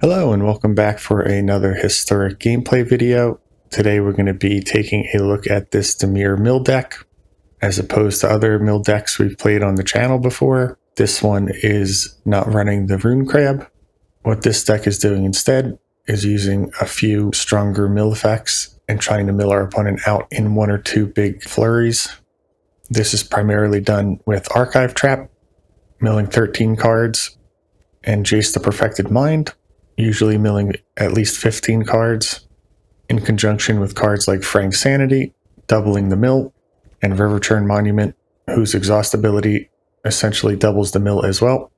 Hello and welcome back for another historic gameplay video. Today we're going to be taking a look at this Dimir mill deck. As opposed to other mill decks we've played on the channel before, this one is not running the Rune Crab. What this deck is doing instead is using a few stronger mill effects and trying to mill our opponent out in one or two big flurries. This is primarily done with Archive Trap, milling 13 cards, and Jace the Perfected Mind, usually milling at least 15 cards, in conjunction with cards like Frank Sanity, doubling the mill, and Riverturn Monument, whose exhaustibility essentially doubles the mill as well.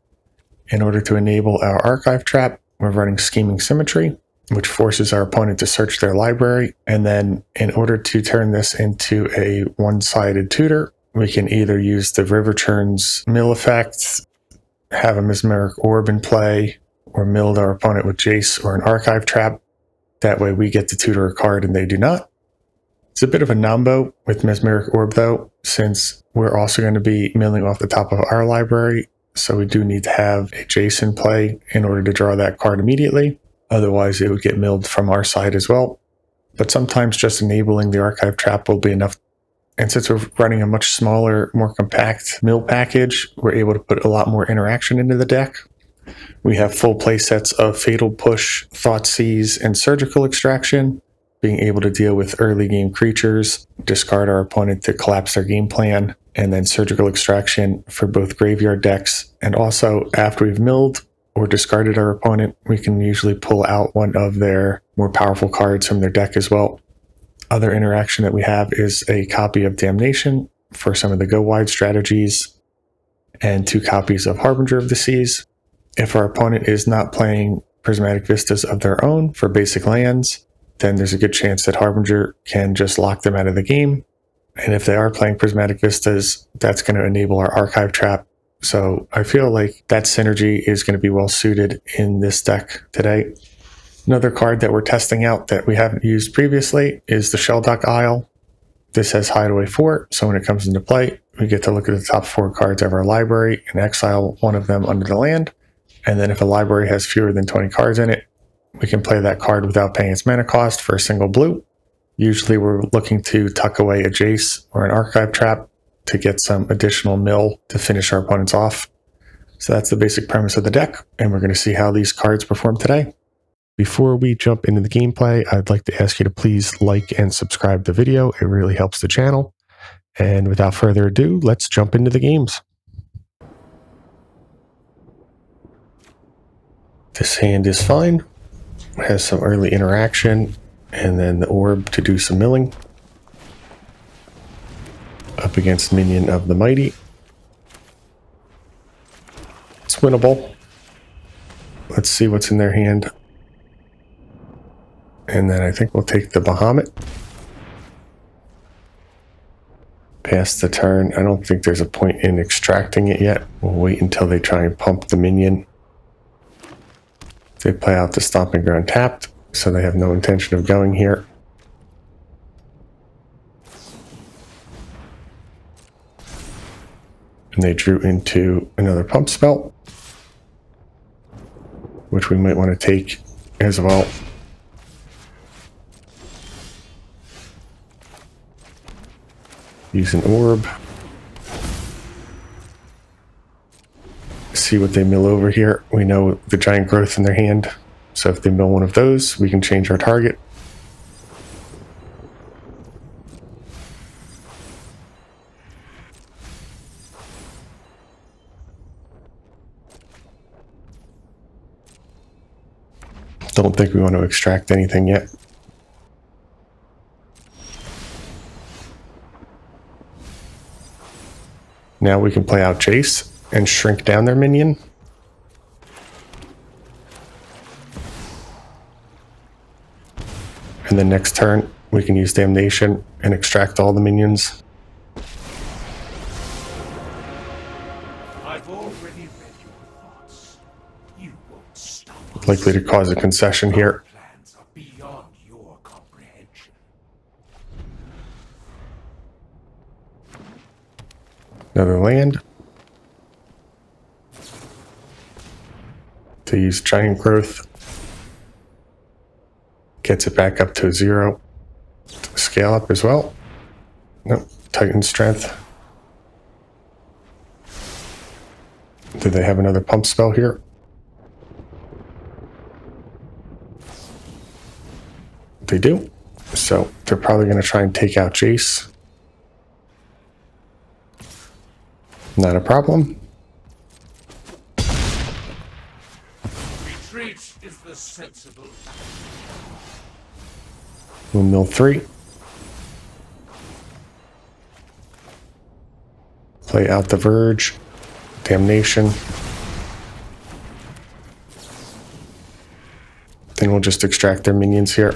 In order to enable our Archive Trap, we're running Scheming Symmetry, which forces our opponent to search their library, and then in order to turn this into a one-sided tutor, we can either use the Riverturn's mill effect, have a Mesmeric Orb in play, or mill our opponent with Jace or an Archive Trap. That way we get to tutor a card and they do not. It's a bit of a nombo with Mesmeric Orb though, since we're also going to be milling off the top of our library, so we do need to have a Jace in play in order to draw that card immediately. Otherwise it would get milled from our side as well. But sometimes just enabling the Archive Trap will be enough. And since we're running a much smaller, more compact mill package, we're able to put a lot more interaction into the deck. We have full play sets of Fatal Push, Thoughtseize, and Surgical Extraction, being able to deal with early game creatures, discard our opponent to collapse their game plan, and then Surgical Extraction for both graveyard decks. And also, after we've milled or discarded our opponent, we can usually pull out one of their more powerful cards from their deck as well. Other interaction that we have is a copy of Damnation for some of the go-wide strategies, and 2 copies of Harbinger of the Seas. If our opponent is not playing Prismatic Vistas of their own for basic lands, then there's a good chance that Harbinger can just lock them out of the game. And if they are playing Prismatic Vistas, that's going to enable our Archive Trap. So I feel like that synergy is going to be well suited in this deck today. Another card that we're testing out that we haven't used previously is the Shelldock Isle. This has Hideaway 4, so when it comes into play, we get to look at the top 4 cards of our library and exile one of them under the land. And then if a library has fewer than 20 cards in it, we can play that card without paying its mana cost for a single blue. Usually we're looking to tuck away a Jace or an Archive Trap to get some additional mill to finish our opponents off. So that's the basic premise of the deck, and we're going to see how these cards perform today. Before we jump into the gameplay, I'd like to ask you to please like and subscribe the video. It really helps the channel. And without further ado, let's jump into the games. This hand is fine. It has some early interaction, and then the orb to do some milling. Up against Minion of the Mighty. It's winnable. Let's see what's in their hand. And then I think we'll take the Bahamut. Pass the turn. I don't think there's a point in extracting it yet. We'll wait until they try and pump the minion. They play out the Stomping Ground tapped, so they have no intention of going here. And they drew into another pump spell, which we might want to take as well. Use an orb. See what they mill over here. We know the giant growth in their hand, so if they mill one of those, we can change our target. Don't think we want to extract anything yet. Now we can play out Jace and shrink down their minion. And then next turn, we can use Damnation and extract all the minions. I've already read your thoughts. You won't stop us. Likely to cause a concession here. Plans are beyond your comprehension. Another land. To use Giant Growth Gets it back up to 0. Scale up as well. Nope. Titan strength. Do they have another pump spell here? They do. So they're probably going to try and take out Jace. Not a problem. Retreat is the sensible. We'll mill 3. Play out the Verge. Damnation. Then we'll just extract their minions here.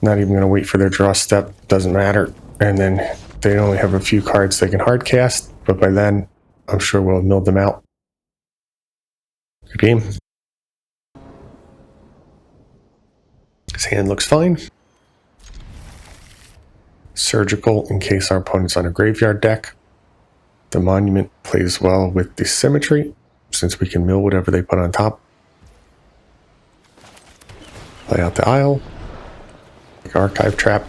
Not even going to wait for their draw step. Doesn't matter. And then they only have a few cards they can hard cast, but by then I'm sure we'll have milled them out. Good game. His hand looks fine. Surgical in case our opponent's on a graveyard deck. The Monument plays well with the Symmetry, since we can mill whatever they put on top. Play out the Isle. Like Archive Trap.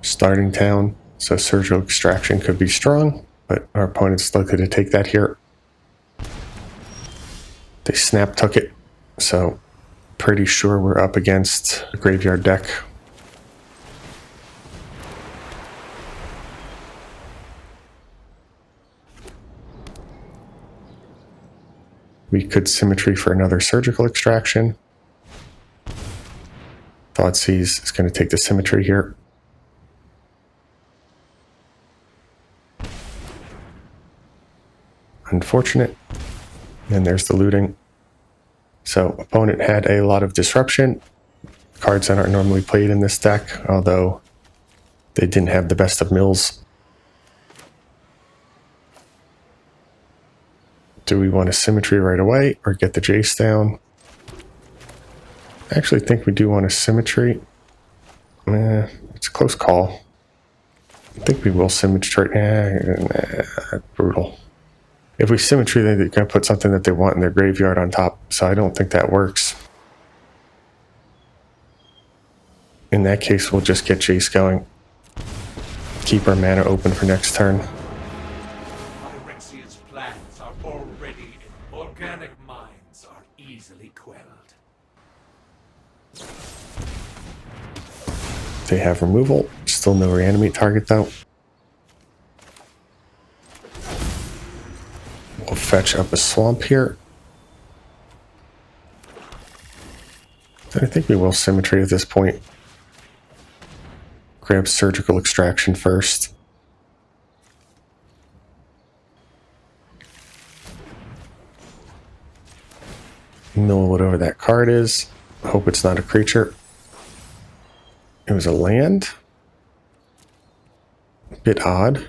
Starting town, so Surgical Extraction could be strong, but our opponent's likely to take that here. They snap took it, so pretty sure we're up against a graveyard deck. We could Symmetry for another Surgical Extraction. Thoughtseize is going to take the Symmetry here. Unfortunate. And there's the looting. So opponent had a lot of disruption. Cards that aren't normally played in this deck, although they didn't have the best of mills. Do we want a Symmetry right away or get the Jace down? I actually think we do want a Symmetry. It's a close call. I think we will Symmetry. Brutal. If we Symmetry, they're going to put something that they want in their graveyard on top, so I don't think that works. In that case, we'll just get Jace going. Keep our mana open for next turn. Phyrexia's plans are already in. Organic minds are easily quelled. They have removal. Still no reanimate target, though. We'll fetch up a swamp here. I think we will Symmetry at this point. Grab Surgical Extraction first. Mill whatever that card is. Hope it's not a creature. It was a land. A bit odd.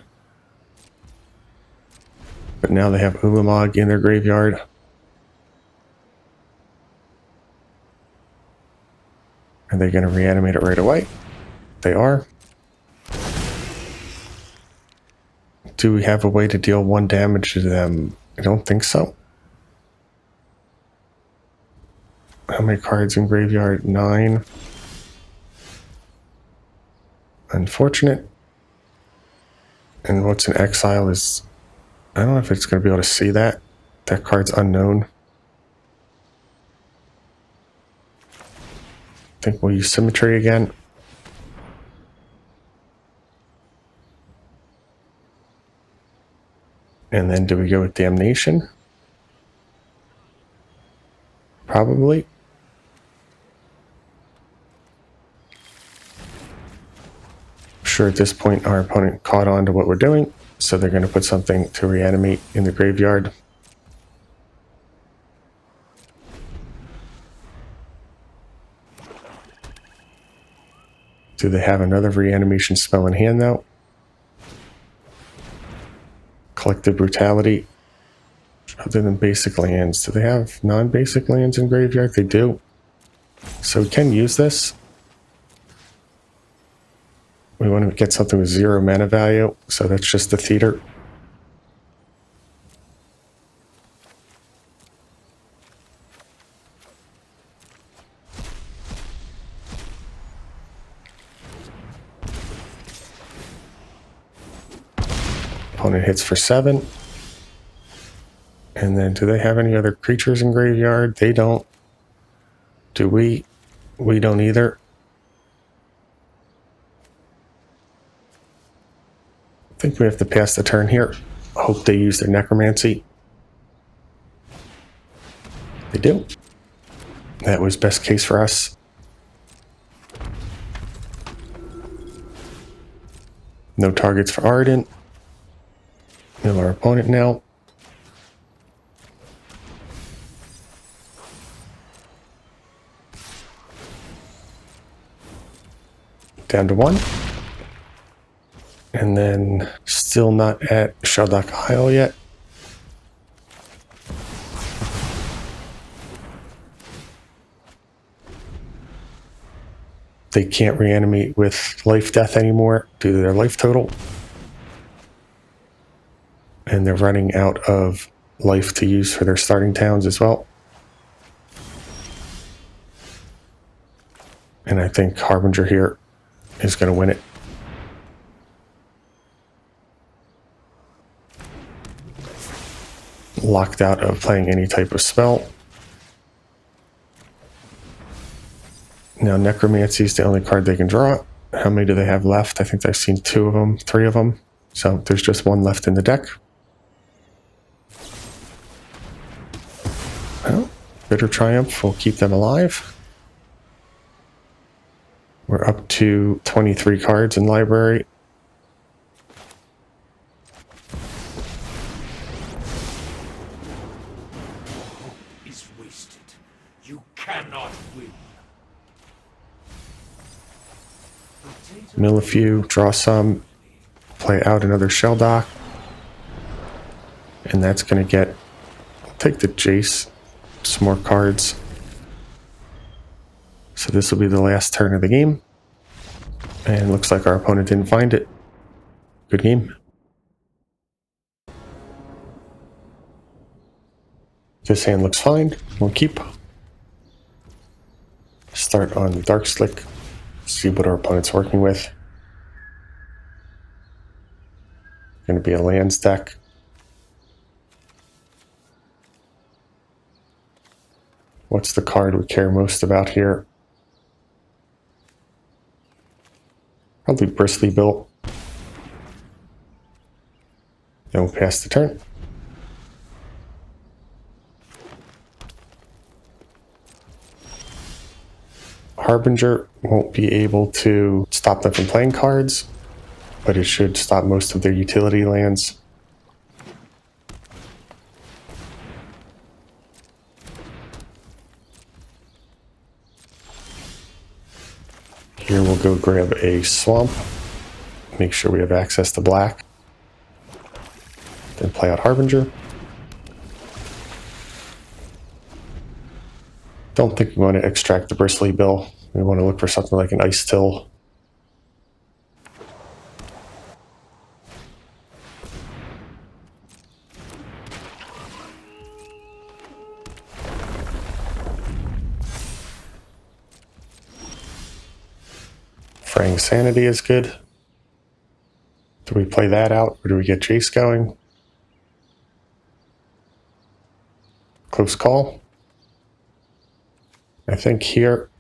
But now they have Ulamog in their graveyard. Are they going to reanimate it right away? They are. Do we have a way to deal 1 damage to them? I don't think so. How many cards in graveyard? 9. Unfortunate. And what's in exile is... I don't know if it's going to be able to see that. That card's unknown. I think we'll use Symmetry again. And then do we go with Damnation? Probably. I'm sure at this point our opponent caught on to what we're doing. So they're going to put something to reanimate in the graveyard. Do they have another reanimation spell in hand though? Collective Brutality. Other than basic lands, do they have non-basic lands in graveyard? They do. So we can use this. We want to get something with 0 mana value, so that's just the theater. opponent hits for 7. And then do they have any other creatures in graveyard? They don't. Do we? We don't either. I think we have to pass the turn here. Hope they use their necromancy. They do. That was best case for us. No targets for Ardent. Mill our opponent now. Down to 1. And then still not at Sheldock Isle yet. They can't reanimate with life death anymore due to their life total. And they're running out of life to use for their starting towns as well. And I think Harbinger here is going to win it. Locked out of playing any type of spell. Now Necromancy is the only card they can draw. How many do they have left? I think I've seen 2 of them, 3 of them. So there's just 1 left in the deck. Well, Bitter Triumph will keep them alive. We're up to 23 cards in library. Is wasted. You cannot win. Mill a few, draw some, play out another Sheldock. And that's going to get, take the Jace, some more cards. So this will be the last turn of the game. And looks like our opponent didn't find it. Good game. This hand looks fine. We'll keep. Start on the Dark Slick. See what our opponent's working with. Going to be a lands deck. What's the card we care most about here? Probably Bristly Bill. Then we'll pass the turn. Harbinger won't be able to stop them from playing cards, but it should stop most of their utility lands. Here we'll go grab a swamp, make sure we have access to black, then play out Harbinger. Don't think we want to extract the Bristly Bill. We want to look for something like an Ice Till. Fraying Sanity is good. Do we play that out, or do we get Jace going? Close call. I think here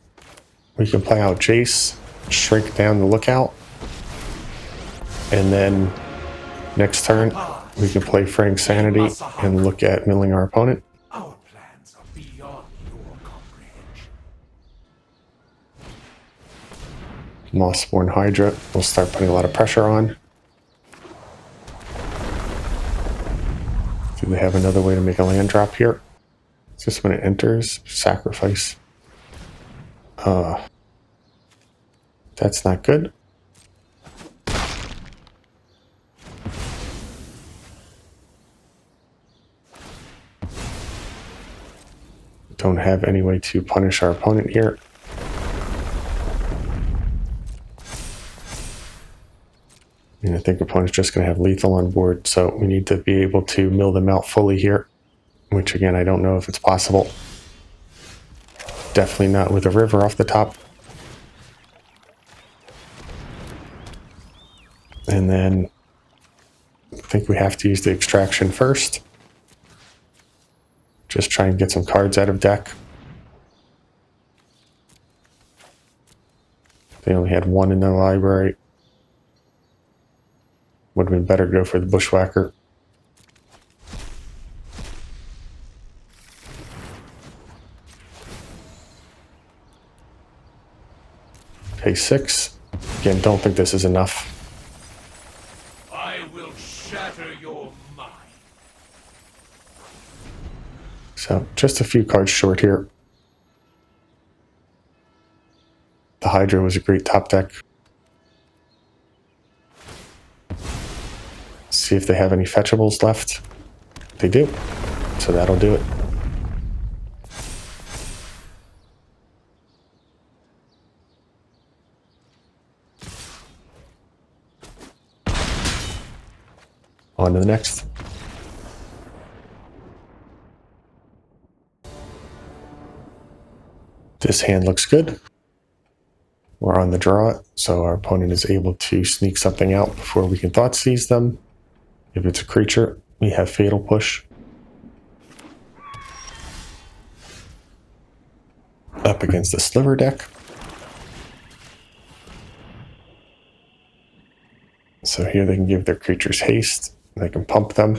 we can play out Jace, shrink down the Lookout, and then next turn we can play Fraying Sanity and look at milling our opponent. Our plans are beyond your comprehension. Mossborn Hydra will start putting a lot of pressure on. Do they have another way to make a land drop here? It's just when it enters, sacrifice. That's not good. Don't have any way to punish our opponent here. And I think opponent's just going to have lethal on board, so we need to be able to mill them out fully here, which again, I don't know if it's possible. Definitely not with a river off the top. And then think we have to use the extraction first. Just try and get some cards out of deck. They only had one in the library. Would have been better to go for the Bushwhacker. Pay 6. Again, don't think this is enough. I will shatter your mind. So just a few cards short here. The Hydra was a great top deck. See if they have any fetchables left. They do. So that'll do it. On to the next. This hand looks good. We're on the draw, so our opponent is able to sneak something out before we can Thoughtseize them. If it's a creature, we have Fatal Push. Up against the Sliver deck. So here they can give their creatures haste. They can pump them.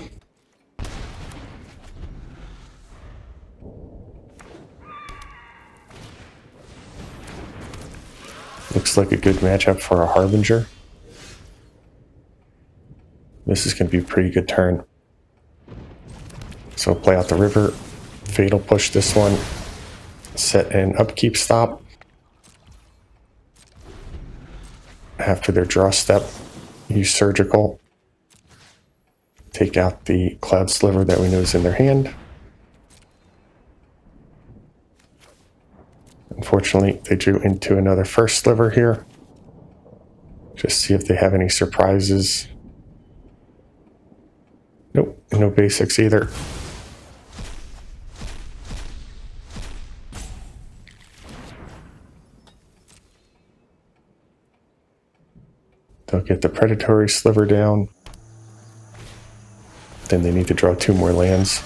Looks like a good matchup for a Harbinger. This is going to be a pretty good turn. So play out the river. Fatal Push this one. Set an upkeep stop. After their draw step, use Surgical. Take out the Cloud Sliver that we know is in their hand. Unfortunately, they drew into another first Sliver here. Just see if they have any surprises. Nope, no basics either. They'll get the Predatory Sliver down. Then they need to draw 2 more lands.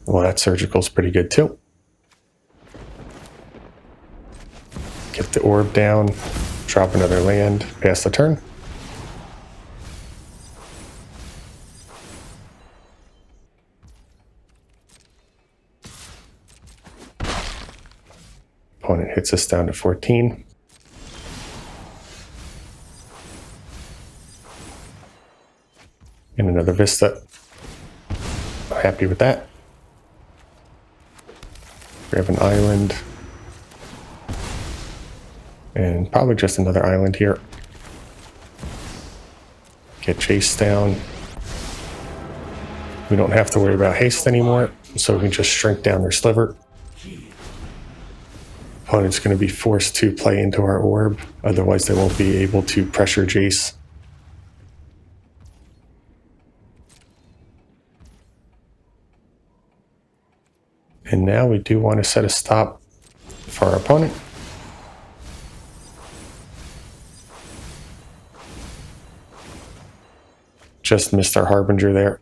Well, that Surgical's pretty good too. Get the Orb down, drop another land, pass the turn. Opponent hits us down to 14. And another Vista. Happy with that. Grab an island. And probably just another island here. Get chased down. We don't have to worry about haste anymore, so we can just shrink down their Sliver. Opponent's going to be forced to play into our Orb, otherwise they won't be able to pressure Jace. And now we do want to set a stop for our opponent. Just missed our Harbinger there.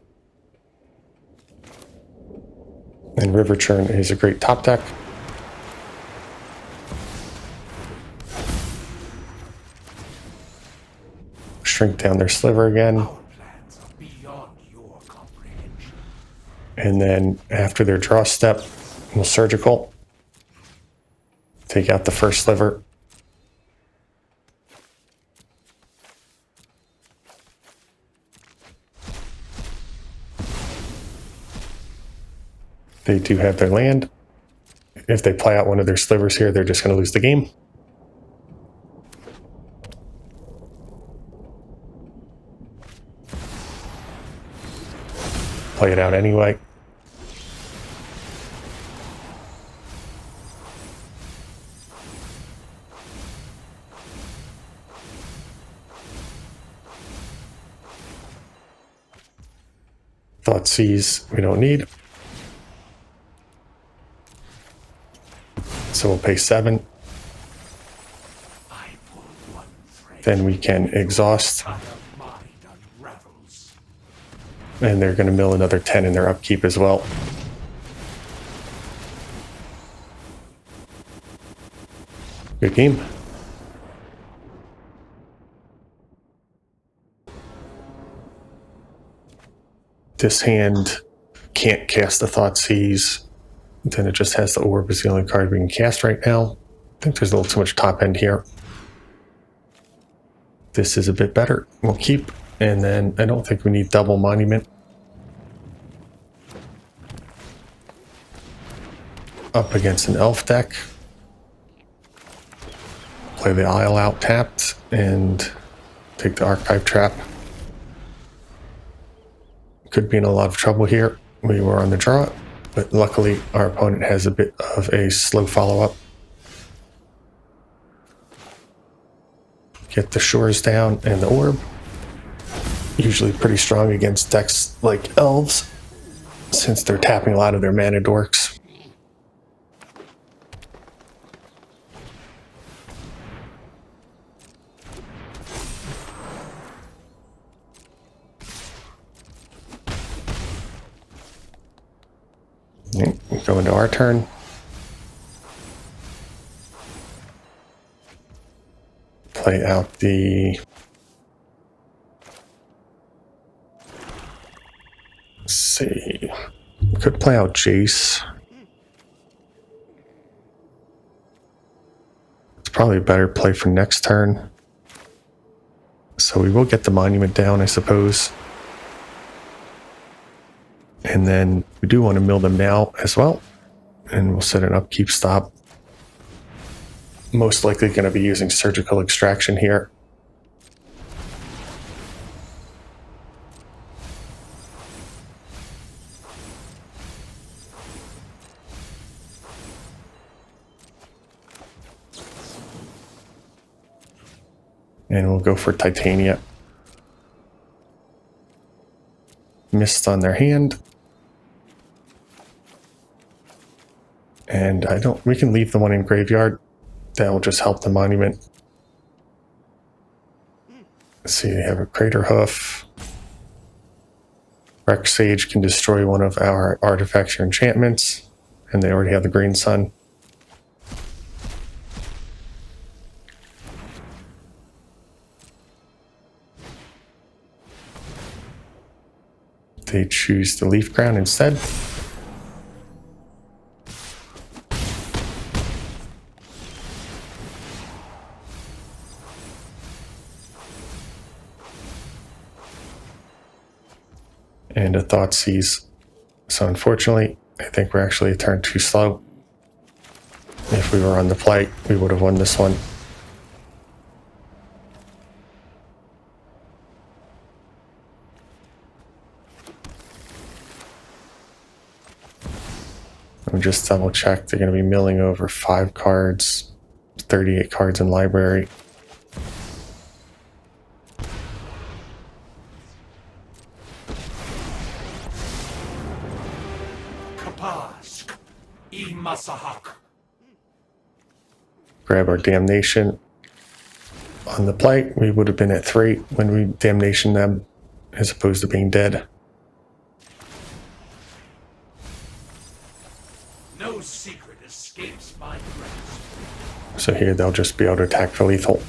And River Churn is a great top deck. Shrink down their Sliver again. Our plans are beyond your comprehension. And then after their draw step, we'll Surgical. Take out the first Sliver. They do have their land. If they play out one of their Slivers here, they're just going to lose the game. Play it out anyway. Thoughtseize we don't need. So we'll pay 7. I pull one thread Then we can exhaust out of my And they're going to mill another 10 in their upkeep as well. Good game. This hand can't cast the Thoughtseize. Then it just has the orb as the only card we can cast right now. I think there's a little too much top end here. This is a bit better. We'll keep. And then I don't think we need double monument. Up against an elf deck. Play the Isle out tapped and take the Archive Trap. Could be in a lot of trouble here. We were on the draw, but luckily our opponent has a bit of a slow follow-up. Get the shores down and the orb. Usually pretty strong against decks like elves, since they're tapping a lot of their mana dorks. Go into our turn. Play out the... Let's see. Could play out Jace. It's probably a better play for next turn. So we will get the monument down, I suppose. And then we do want to mill them now as well. And we'll set an upkeep stop. Most likely going to be using surgical extraction here. And we'll go for Titania. Missed on their hand. And we can leave the one in graveyard. That will just help the monument. Let's see, they have a Crater Hoof. Rex Sage can destroy one of our artifacts or enchantments. And they already have the Green Sun. They choose the Leaf Crown instead. And a Thoughtseize. So unfortunately, I think we're actually a turn too slow. If we were on the play, we would have won this one. Let me just double check. They're going to be milling over 5 cards, 38 cards in library. Grab our Damnation. On the play, we would have been at 3 when we Damnation them, as opposed to being dead. No secret escapes my grasp. So here they'll just be able to attack for lethal.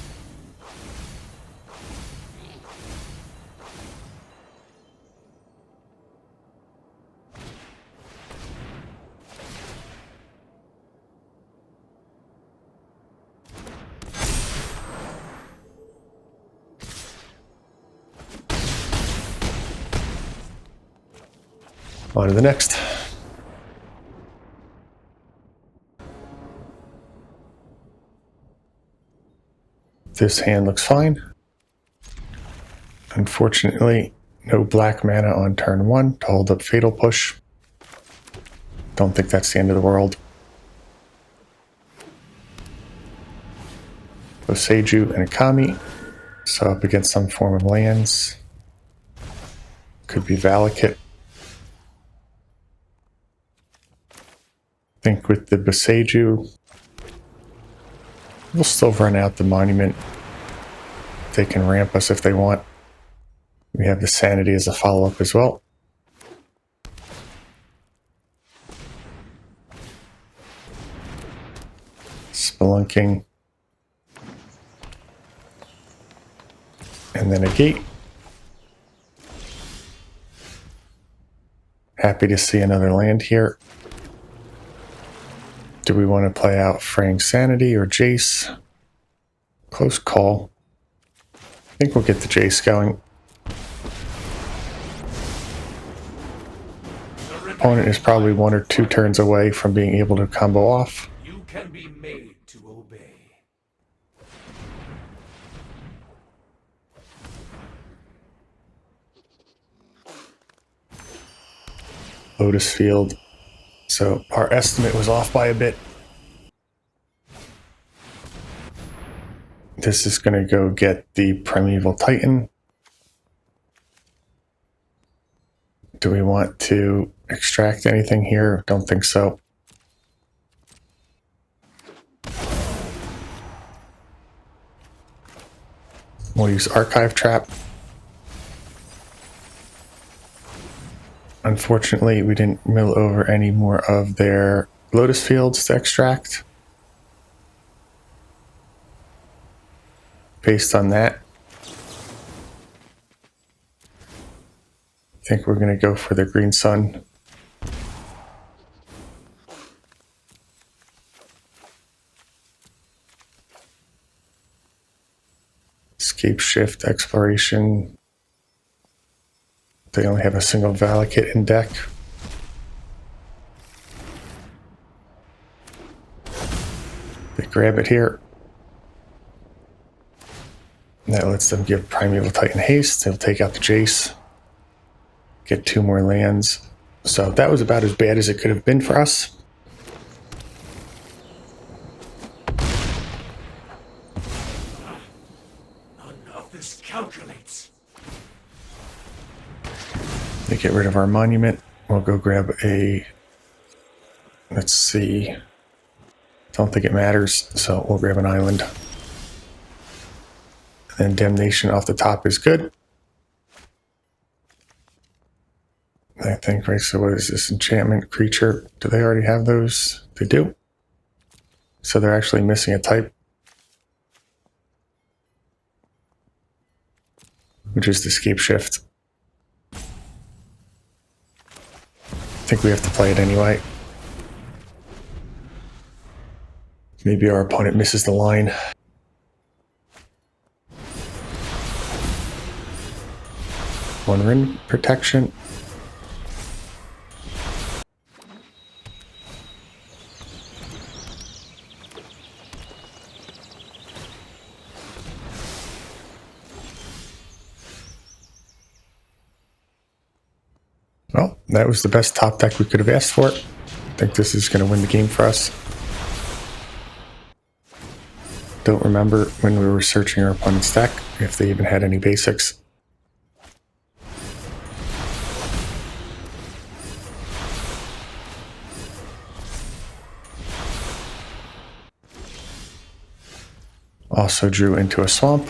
On to the next. This hand looks fine. Unfortunately, no black mana on turn 1 to hold up Fatal Push. Don't think that's the end of the world. Boseiju and Akami. So up against some form of lands. Could be Valakut. I think with the Boseiju, we'll still run out the monument. They can ramp us if they want. We have the Sanity as a follow-up as well. Spelunking. And then a gate. Happy to see another land here. Do we want to play out Fraying Sanity or Jace? Close call. I think we'll get the Jace going. Opponent is probably 1 or 2 turns away from being able to combo off. You can be made to obey. Lotus Field. So our estimate was off by a bit. This is going to go get the Primeval Titan. Do we want to extract anything here? Don't think so. We'll use Archive Trap. Unfortunately, we didn't mill over any more of their Lotus Fields to extract. Based on that, I think we're going to go for the Green Sun. Escape Shift, Exploration. They only have a single Valakut in deck. They grab it here. That lets them give Primeval Titan haste. They'll take out the Jace. Get 2 more lands. So that was about as bad as it could have been for us. None of this calculates. They get rid of our monument. We'll go grab a... Let's see. Don't think it matters, so we'll grab an island. And Damnation off the top is good. I think, right, so what is this? Enchantment, creature. Do they already have those? They do. So they're actually missing a type. Which is the Escape Shift. I think we have to play it anyway. Maybe our opponent misses the line. One ring protection. Well, that was the best top deck we could have asked for. I think this is going to win the game for us. Don't remember when we were searching our opponent's deck, if they even had any basics. Also drew into a swamp.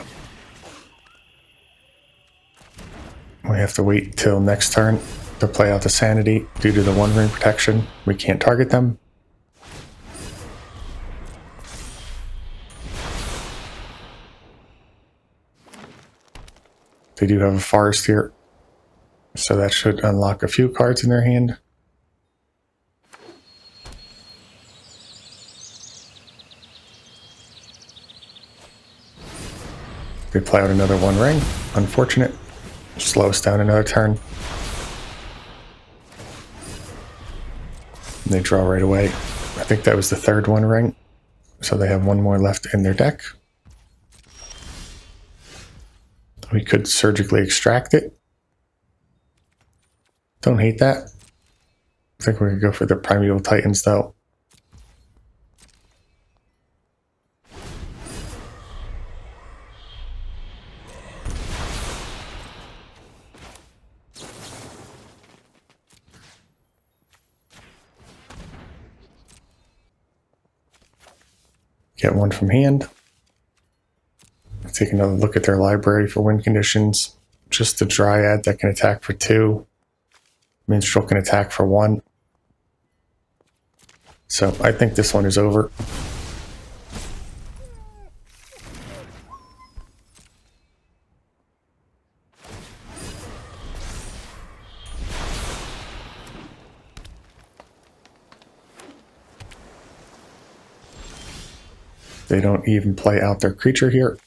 We have to wait till next turn to play out the Sanity. Due to the 1 ring protection, we can't target them. They do have a forest here, so that should unlock a few cards in their hand. They play out another 1 ring. Unfortunate. Slow us down another turn. And they draw right away. I think that was the 3rd 1 ring. So they have 1 more left in their deck. We could surgically extract it. Don't hate that. I think we could go for the Primeval Titans though. Get 1 from hand. Take another look at their library for win conditions. Just the Dryad that can attack for 2. Minstrel can attack for 1. So I think this one is over. They don't even play out their creature here.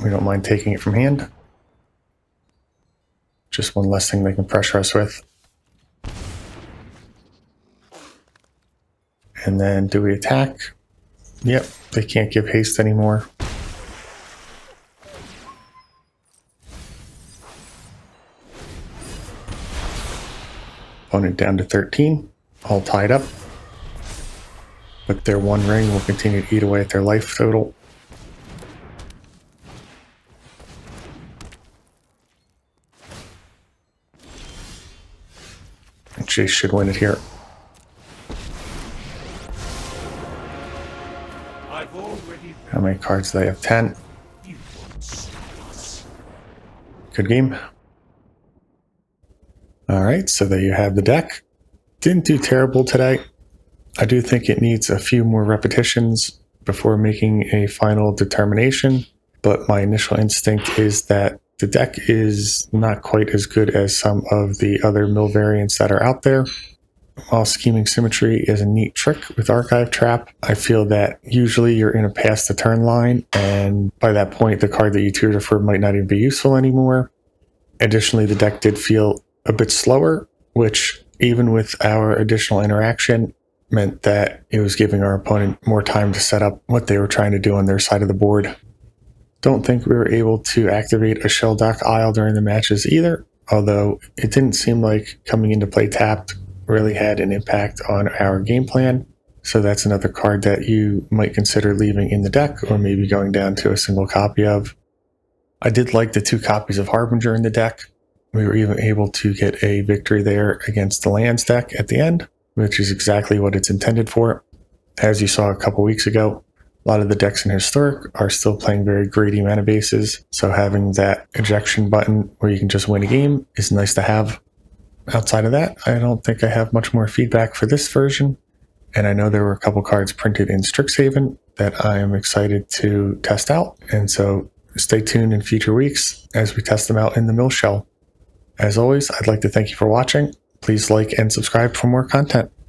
We don't mind taking it from hand. Just one less thing they can pressure us with. And then do we attack? Yep, they can't give haste anymore. Opponent down to 13, all tied up. But their one ring will continue to eat away at their life total. And Chase should win it here. How many cards do they have? 10. Good game. Alright, so there you have the deck. Didn't do terrible today. I do think it needs a few more repetitions before making a final determination, but my initial instinct is that the deck is not quite as good as some of the other mill variants that are out there. While Scheming Symmetry is a neat trick with Archive Trap, I feel that usually you're in a pass the turn line, and by that point the card that you tutor for might not even be useful anymore. Additionally, the deck did feel a bit slower, which even with our additional interaction meant that it was giving our opponent more time to set up what they were trying to do on their side of the board. Don't think we were able to activate a Shell Dock Isle during the matches either, although it didn't seem like coming into play tapped really had an impact on our game plan. So that's another card that you might consider leaving in the deck or maybe going down to a single copy of. I did like the 2 copies of Harbinger in the deck. We were even able to get a victory there against the lands deck at the end, which is exactly what it's intended for. As you saw a couple weeks ago, a lot of the decks in Historic are still playing very greedy mana bases, so having that ejection button where you can just win a game is nice to have. Outside of that, I don't think I have much more feedback for this version, and I know there were a couple cards printed in Strixhaven that I am excited to test out, and so stay tuned in future weeks as we test them out in the mill shell. As always, I'd like to thank you for watching. Please like and subscribe for more content.